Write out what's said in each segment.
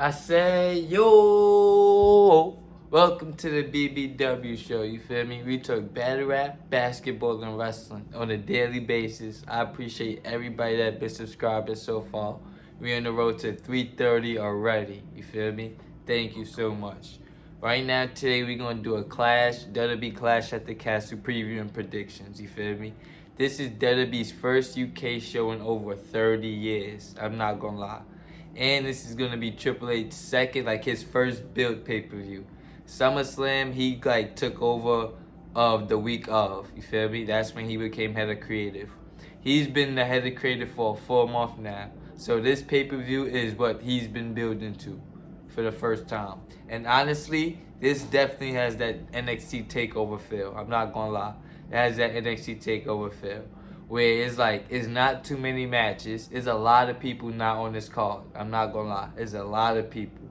I say, yo, welcome to the BBW show. You feel me? We talk battle rap, basketball, and wrestling on a daily basis. I appreciate everybody that's been subscribing so far. We're on the road to 330 already. You feel me? Thank you so much. Right now, today, we're going to do a clash, WWE Clash at the Castle preview and predictions. You feel me? This is WWE's first UK show in over 30 years. I'm not going to lie. And this is gonna be Triple H's second, like his first build pay-per-view. SummerSlam, he like took over of the week of. You feel me? That's when he became head of creative. He's been the head of creative for a full month now. So this pay-per-view is what he's been building to for the first time. And honestly, this definitely has that NXT takeover feel. I'm not gonna lie. It has that NXT takeover feel where it's like it's not too many matches. It's a lot of people not on this card. I'm not gonna lie. It's a lot of people.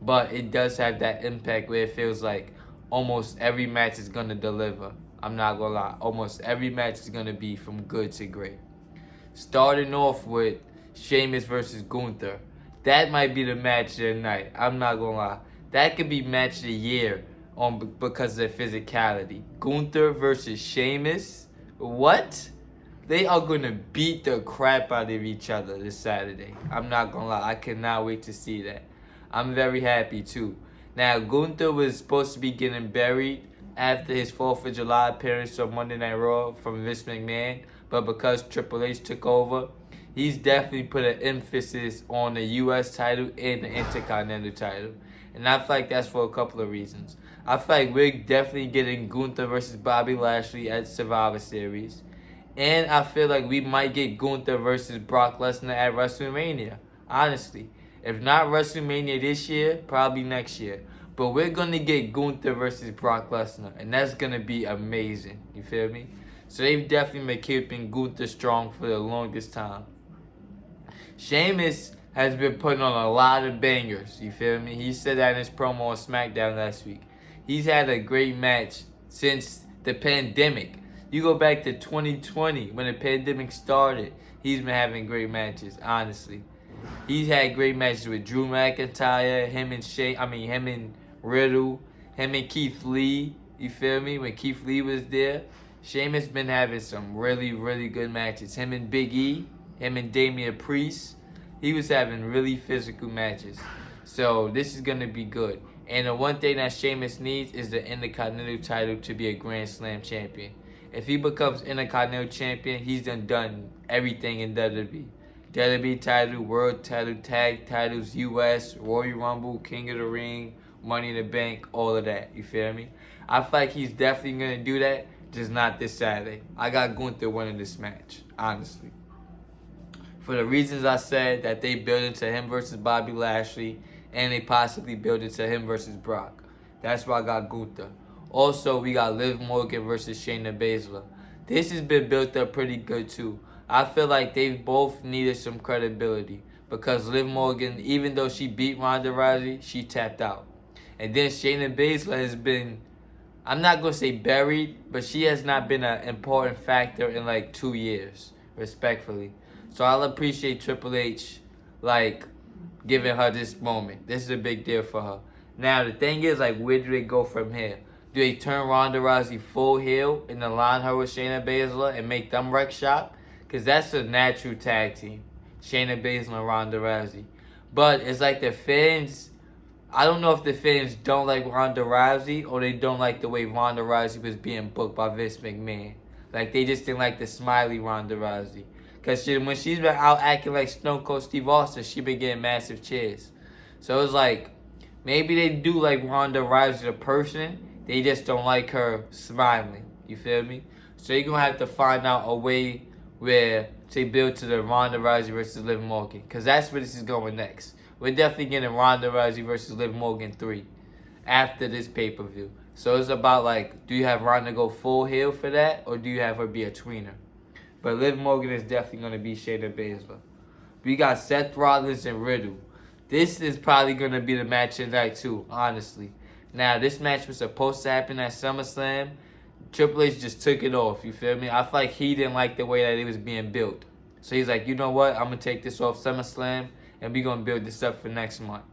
But it does have that impact where it feels like almost every match is gonna deliver. I'm not gonna lie. Almost every match is gonna be from good to great. Starting off with Sheamus versus Gunther. That might be the match of the night. I'm not gonna lie. That could be match of the year because of the physicality. Gunther versus Sheamus. What? They are going to beat the crap out of each other this Saturday. I'm not going to lie. I cannot wait to see that. I'm very happy too. Now, Gunther was supposed to be getting buried after his 4th of July appearance on Monday Night Raw from Vince McMahon. But because Triple H took over, he's definitely put an emphasis on the U.S. title and the Intercontinental title. And I feel like that's for a couple of reasons. I feel like we're definitely getting Gunther versus Bobby Lashley at Survivor Series. And I feel like we might get Gunther versus Brock Lesnar at WrestleMania. Honestly. If not WrestleMania this year, probably next year. But we're going to get Gunther versus Brock Lesnar. And that's going to be amazing. You feel me? So they've definitely been keeping Gunther strong for the longest time. Sheamus has been putting on a lot of bangers. You feel me? He said that in his promo on SmackDown last week. He's had a great match since the pandemic. You go back to 2020 when the pandemic started. He's been having great matches, honestly. He's had great matches with Drew McIntyre, him and Riddle, him and Keith Lee. You feel me? When Keith Lee was there, Sheamus been having some really, really good matches. Him and Big E, him and Damian Priest. He was having really physical matches. So this is gonna be good. And the one thing that Sheamus needs is the Intercontinental title to be a Grand Slam champion. If he becomes Intercontinental champion, he's done everything in WWE. WWE title, World title, Tag titles, US, Royal Rumble, King of the Ring, Money in the Bank, all of that. You feel me? I feel like he's definitely going to do that, just not this Saturday. I got Gunther winning this match, honestly. For the reasons I said, that they build into him versus Bobby Lashley, and they possibly build into him versus Brock. That's why I got Gunther. Also, we got Liv Morgan versus Shayna Baszler. This has been built up pretty good too. I feel like they both needed some credibility because Liv Morgan, even though she beat Ronda Rousey, she tapped out. And then Shayna Baszler has been, I'm not going to say buried, but she has not been an important factor in like 2 years, respectfully. So I'll appreciate Triple H, like, giving her this moment. This is a big deal for her. Now, the thing is, like, where do they go from here? Do they turn Ronda Rousey full heel and align her with Shayna Baszler and make them wreck shop? Because that's a natural tag team. Shayna Baszler and Ronda Rousey. But it's like the fans, I don't know if the fans don't like Ronda Rousey or they don't like the way Ronda Rousey was being booked by Vince McMahon. Like they just didn't like the smiley Ronda Rousey. Because when she's been out acting like Stone Cold Steve Austin, she been getting massive cheers. So it's like, maybe they do like Ronda Rousey the person. They just don't like her smiling. You feel me? So you're going to have to find out a way where they build to the Ronda Rousey versus Liv Morgan. Because that's where this is going next. We're definitely getting Ronda Rousey versus Liv Morgan 3 after this pay-per-view. So it's about like, do you have Ronda go full heel for that? Or do you have her be a tweener? But Liv Morgan is definitely going to be Shayna Baszler. We got Seth Rollins and Riddle. This is probably going to be the match of the night too, honestly. Now, this match was supposed to happen at SummerSlam. Triple H just took it off, you feel me? I feel like he didn't like the way that it was being built. So he's like, you know what? I'm going to take this off SummerSlam, and we're going to build this up for next month.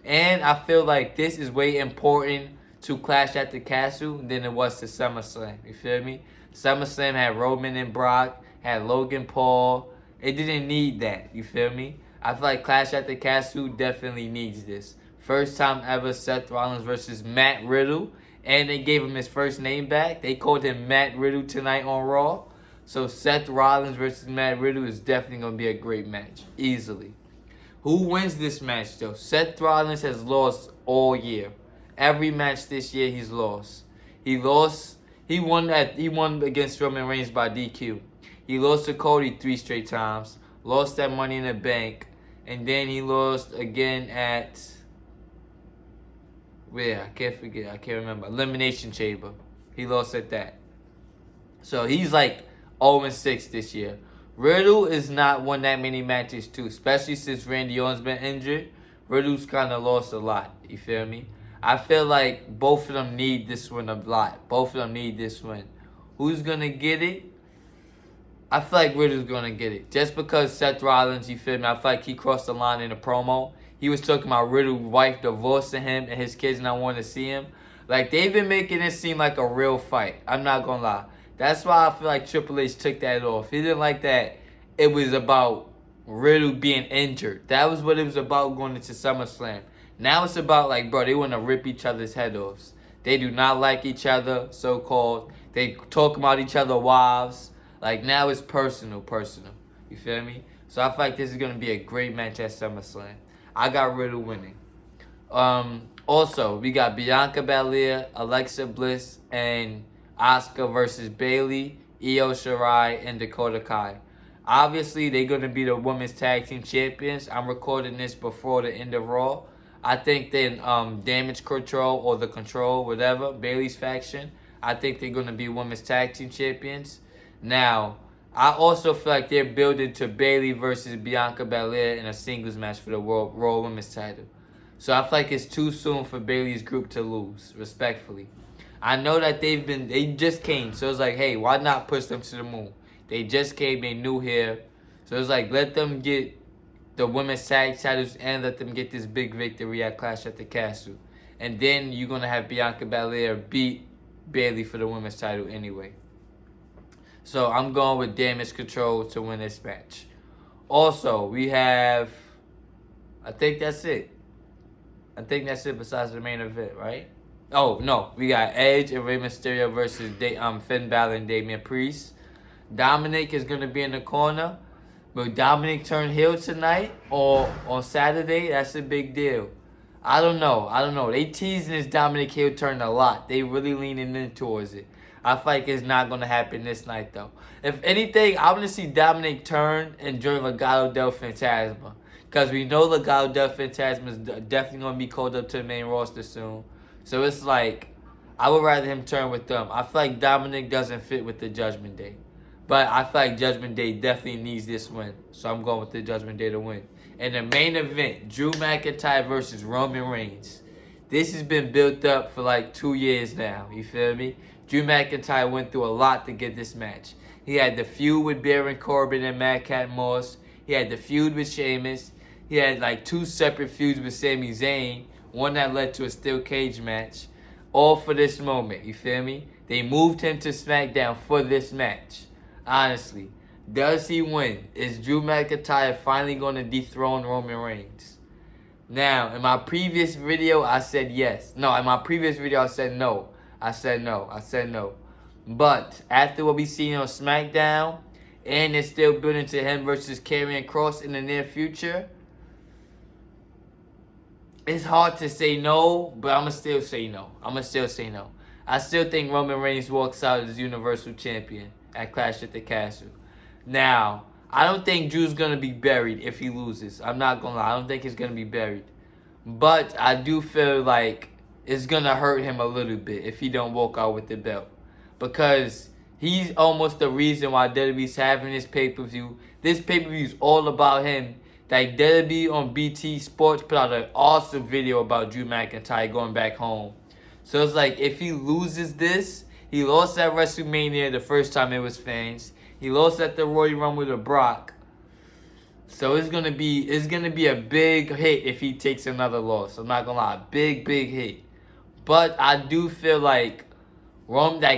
And I feel like this is way important to Clash at the Castle than it was to SummerSlam. You feel me? SummerSlam had Roman and Brock, had Logan Paul. It didn't need that. You feel me? I feel like Clash at the Castle definitely needs this. First time ever Seth Rollins versus Matt Riddle. And they gave him his first name back. They called him Matt Riddle tonight on Raw. So Seth Rollins versus Matt Riddle is definitely going to be a great match. Easily. Who wins this match though? Seth Rollins has lost all year. Every match this year he's lost. He won against Roman Reigns by DQ. He lost to Cody 3 straight times. Lost that Money in the Bank. And then he lost again at where? I can't remember. Elimination Chamber. He lost at that. So he's like 0-6 this year. Riddle is not won that many matches too, especially since Randy Orton's been injured. Riddle's kind of lost a lot. You feel me? I feel like both of them need this win a lot. Both of them need this win. Who's gonna get it? I feel like Riddle's gonna get it. Just because Seth Rollins, you feel me? I feel like he crossed the line in the promo. He was talking about Riddle's wife divorcing him and his kids not wanting to see him. Like, they've been making it seem like a real fight. I'm not gonna lie. That's why I feel like Triple H took that off. He didn't like that it was about Riddle being injured. That was what it was about going into SummerSlam. Now it's about, like, bro, they want to rip each other's head off. They do not like each other, so-called. They talk about each other's wives. Like, now it's personal. You feel me? So I feel like this is going to be a great match at SummerSlam. I got Riddle winning. Also, we got Bianca Belair, Alexa Bliss, and Asuka versus Bayley, Io Shirai, and Dakota Kai. Obviously, they're going to be the women's tag team champions. I'm recording this before the end of Raw. I think then Damage Control or the Control, whatever, Bayley's faction, I think they're going to be women's tag team champions. Now, I also feel like they're building to Bayley versus Bianca Belair in a singles match for the Raw Women's title. So I feel like it's too soon for Bayley's group to lose, respectfully. I know that they just came, so it's like, hey, why not push them to the moon? They just came, they new here. So it's like, let them get the women's tag titles and let them get this big victory at Clash at the Castle. And then you're going to have Bianca Belair beat Bayley for the women's title anyway. So I'm going with Damage Control to win this match. Also, we have, I think that's it besides the main event, right? Oh, no. We got Edge and Rey Mysterio versus Finn Balor and Damian Priest. Dominic is going to be in the corner. But Dominic turn heel tonight or on Saturday? That's a big deal. I don't know. They teasing this Dominic heel turn a lot. They really leaning in towards it. I feel like it's not going to happen this night, though. If anything, I want to see Dominic turn and join Legado del Fantasma. Because we know Legado del Fantasma is definitely going to be called up to the main roster soon. So it's like, I would rather him turn with them. I feel like Dominic doesn't fit with the Judgment Day. But I feel like Judgment Day definitely needs this win. So I'm going with the Judgment Day to win. And the main event, Drew McIntyre versus Roman Reigns. This has been built up for like 2 years now. You feel me? Drew McIntyre went through a lot to get this match. He had the feud with Baron Corbin and Madcap Moss. He had the feud with Sheamus. He had like 2 separate feuds with Sami Zayn. One that led to a steel cage match. All for this moment. You feel me? They moved him to SmackDown for this match. Honestly, does he win? Is Drew McIntyre finally going to dethrone Roman Reigns? Now, in my previous video, I said yes. No, in my previous video, I said no. I said no. But after what we seen on SmackDown, and it's still building to him versus Karrion Kross in the near future, it's hard to say no, but I'm going to still say no. I still think Roman Reigns walks out as Universal Champion at Clash at the Castle. Now, I don't think Drew's going to be buried if he loses. I'm not going to lie. I don't think he's going to be buried. But I do feel like it's going to hurt him a little bit if he don't walk out with the belt. Because he's almost the reason why WWE's having this pay-per-view. This pay-per-view is all about him. Like, WWE on BT Sports put out an awesome video about Drew McIntyre going back home. So it's like, if he loses this, he lost at WrestleMania the first time it was fans. He lost at the Royal Rumble with Brock. So it's gonna be a big hit if he takes another loss. I'm not gonna lie, big hit. But I do feel like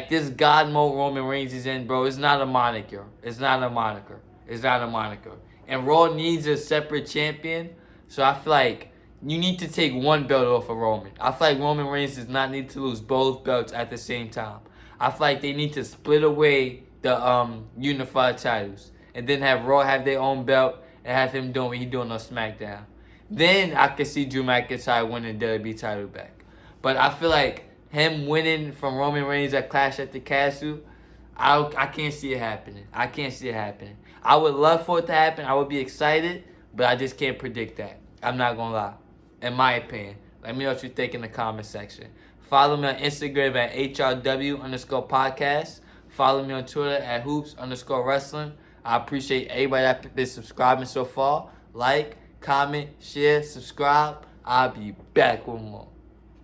this God mode Roman Reigns is in, bro. It's not a moniker. It's not a moniker. It's not a moniker. And Raw needs a separate champion. So I feel like you need to take one belt off of Roman. I feel like Roman Reigns does not need to lose both belts at the same time. I feel like they need to split away the unified titles and then have Raw have their own belt and have him doing what he doing on SmackDown. Then I could see Drew McIntyre winning the WWE title back. But I feel like him winning from Roman Reigns at Clash at the Castle, I can't see it happening. I can't see it happening. I would love for it to happen. I would be excited, but I just can't predict that. I'm not going to lie. In my opinion. Let me know what you think in the comment section. Follow me on Instagram at HRW_podcast. Follow me on Twitter at hoops_wrestling. I appreciate everybody that's been subscribing so far. Like, comment, share, subscribe. I'll be back with more.